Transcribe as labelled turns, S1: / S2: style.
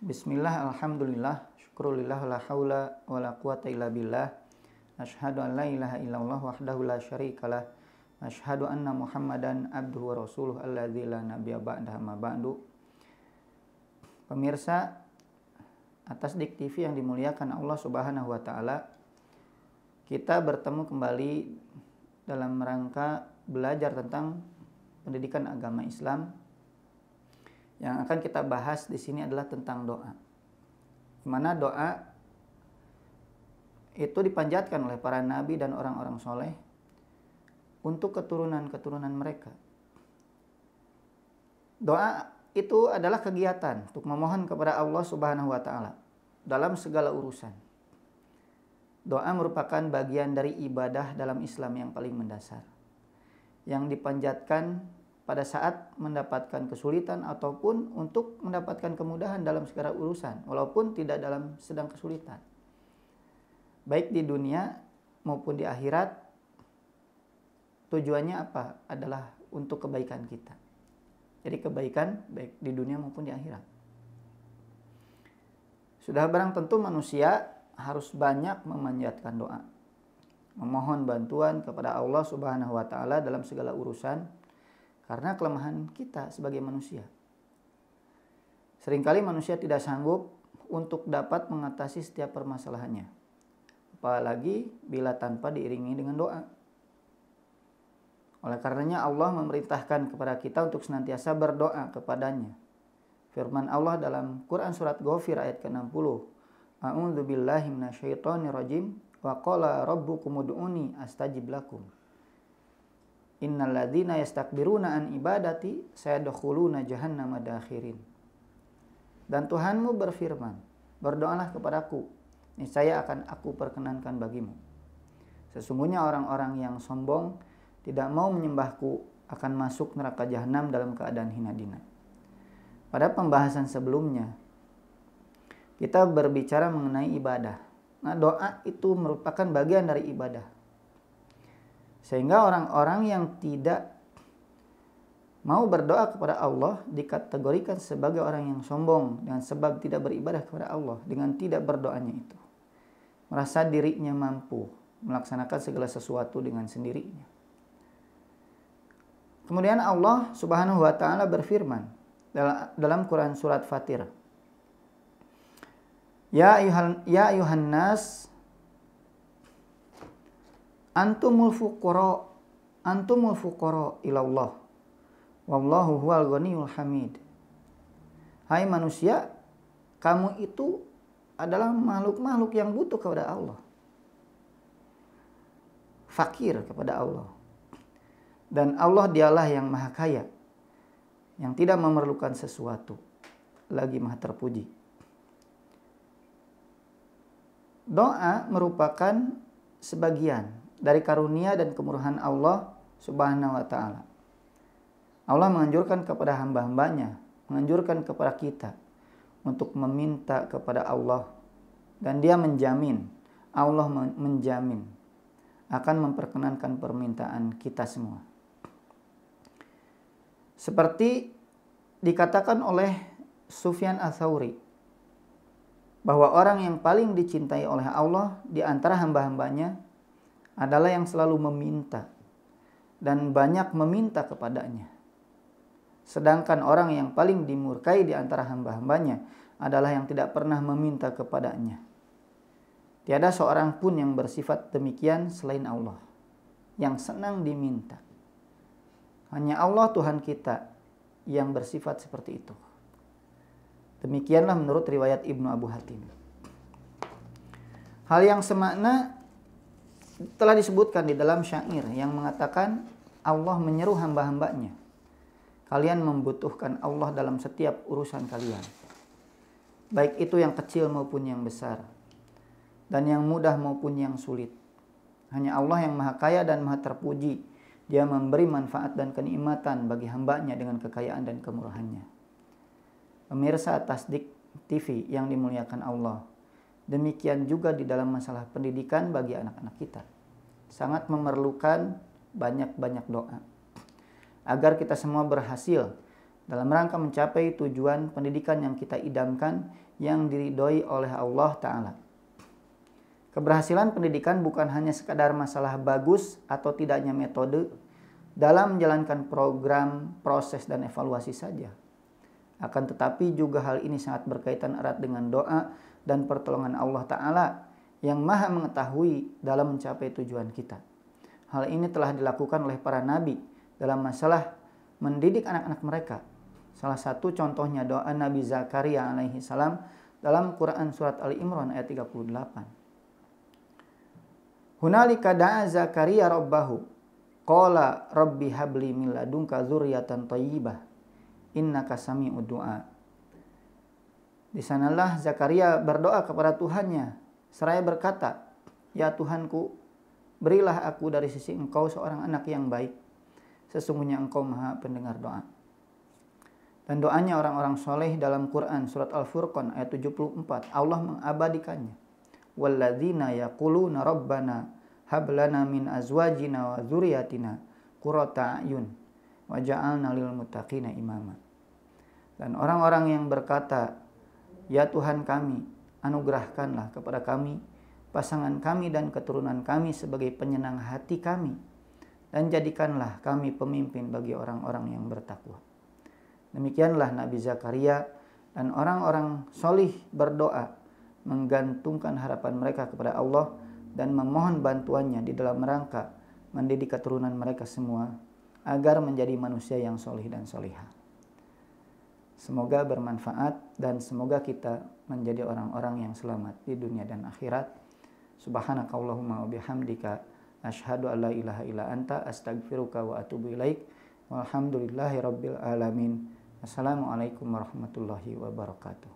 S1: Bismillah, alhamdulillah, syukrulillah, la haula wa la quwata illa billah. Asyhadu an la ilaha illallah wahdahu la syarikalah. Asyhadu anna Muhammadan abduhu wa rasuluh alladzi la nabiyya ba'dahu ma ba'du. Pemirsa atas Dik TV yang dimuliakan Allah Subhanahu wa taala, kita bertemu kembali dalam rangka belajar tentang pendidikan agama Islam. Yang akan kita bahas di sini adalah tentang doa. Di mana doa itu dipanjatkan oleh para nabi dan orang-orang soleh untuk keturunan-keturunan mereka. Doa itu adalah kegiatan untuk memohon kepada Allah Subhanahu wa taala dalam segala urusan. Doa merupakan bagian dari ibadah dalam Islam yang paling mendasar, yang dipanjatkan pada saat mendapatkan kesulitan ataupun untuk mendapatkan kemudahan dalam segala urusan, walaupun tidak dalam sedang kesulitan. Baik di dunia maupun di akhirat, tujuannya apa? Adalah untuk kebaikan kita. Jadi kebaikan baik di dunia maupun di akhirat. Sudah barang tentu manusia harus banyak memanjatkan doa, memohon bantuan kepada Allah Subhanahu wa taala dalam segala urusan. Karena kelemahan kita sebagai manusia. Seringkali manusia tidak sanggup untuk dapat mengatasi setiap permasalahannya. Apalagi bila tanpa diiringi dengan doa. Oleh karenanya Allah memerintahkan kepada kita untuk senantiasa berdoa kepadanya. Firman Allah dalam Quran surat Ghafir ayat ke-60. A'udzu billahi minasyaitonir rajim wa qala rabbukum ud'uni astajib lakum. Innal ladzina yastakbiruna an ibadati sayadkhuluna jahannama dakhirin. Dan Tuhanmu berfirman, berdoalah kepadaku, niscaya akan aku perkenankan bagimu. Sesungguhnya orang-orang yang sombong tidak mau menyembahku akan masuk neraka jahanam dalam keadaan hina dina. Pada pembahasan sebelumnya kita berbicara mengenai ibadah. Nah, doa itu merupakan bagian dari ibadah. Sehingga orang-orang yang tidak mau berdoa kepada Allah dikategorikan sebagai orang yang sombong dengan sebab tidak beribadah kepada Allah dengan tidak berdoanya itu. Merasa dirinya mampu melaksanakan segala sesuatu dengan sendirinya. Kemudian Allah Subhanahu wa taala berfirman dalam Quran surat Fatir. Ya ayuhan nas Antumul fuqara ilallah wallahu huwal ghaniyul hamid. Hai manusia, kamu itu adalah makhluk-makhluk yang butuh kepada Allah, fakir kepada Allah, dan Allah dialah yang maha kaya, yang tidak memerlukan sesuatu, lagi maha terpuji. Doa merupakan sebagian dari karunia dan kemurahan Allah Subhanahu wa taala. Allah menganjurkan kepada hamba-hambanya, menganjurkan kepada kita untuk meminta kepada Allah, dan Dia menjamin, Allah menjamin akan memperkenankan permintaan kita semua. Seperti dikatakan oleh Sufyan Ats-Tsauri bahwa orang yang paling dicintai oleh Allah di antara hamba-hambanya adalah yang selalu meminta dan banyak meminta kepadanya. Sedangkan orang yang paling dimurkai di antara hamba-hambanya adalah yang tidak pernah meminta kepadanya. Tiada seorang pun yang bersifat demikian selain Allah, yang senang diminta. Hanya Allah Tuhan kita yang bersifat seperti itu. Demikianlah menurut riwayat Ibnu Abu Hatim. Hal yang semakna telah disebutkan di dalam syair yang mengatakan Allah menyeru hamba-hambanya. Kalian membutuhkan Allah dalam setiap urusan kalian. Baik itu yang kecil maupun yang besar. Dan yang mudah maupun yang sulit. Hanya Allah yang maha kaya dan maha terpuji. Dia memberi manfaat dan kenikmatan bagi hambanya dengan kekayaan dan kemurahannya. Pemirsa atas Dik TV yang dimuliakan Allah. Demikian juga di dalam masalah pendidikan bagi anak-anak kita. Sangat memerlukan banyak-banyak doa. Agar kita semua berhasil dalam rangka mencapai tujuan pendidikan yang kita idamkan yang diridhoi oleh Allah Ta'ala. Keberhasilan pendidikan bukan hanya sekadar masalah bagus atau tidaknya metode dalam menjalankan program, proses, dan evaluasi saja. Akan tetapi juga hal ini sangat berkaitan erat dengan doa dan pertolongan Allah Ta'ala yang maha mengetahui dalam mencapai tujuan kita. Hal ini telah dilakukan oleh para nabi dalam masalah mendidik anak-anak mereka. Salah satu contohnya doa Nabi Zakaria alaihi salam dalam Quran surat Ali Imran ayat 38. Hunalika da'a Zakaria rabbahu qala rabbi habli min ladunka dzurriyyatan thayyibah innaka sami'ud du'a. Di sanalah Zakaria berdoa kepada Tuhannya seraya berkata, "Ya Tuhanku, berilah aku dari sisi Engkau seorang anak yang baik. Sesungguhnya Engkau Maha pendengar doa." Dan doanya orang-orang soleh dalam Quran surat Al-Furqan ayat 74, Allah mengabadikannya. Walladzina yaquluna rabbana hab lana min azwajina wa dzurriyyatina qurrata a'yun waj'alna lil muttaqina imama. Dan orang-orang yang berkata, "Ya Tuhan kami, anugerahkanlah kepada kami pasangan kami dan keturunan kami sebagai penyenang hati kami, dan jadikanlah kami pemimpin bagi orang-orang yang bertakwa." Demikianlah Nabi Zakaria dan orang-orang solih berdoa menggantungkan harapan mereka kepada Allah dan memohon bantuannya di dalam rangka mendidik keturunan mereka semua agar menjadi manusia yang solih dan solihah. Semoga bermanfaat dan semoga kita menjadi orang-orang yang selamat di dunia dan akhirat. Subhanakallahumma wa bihamdika asyhadu an la ilaha illa anta astaghfiruka wa atubu ilaik. Walhamdulillahi rabbil alamin. Assalamualaikum warahmatullahi wabarakatuh.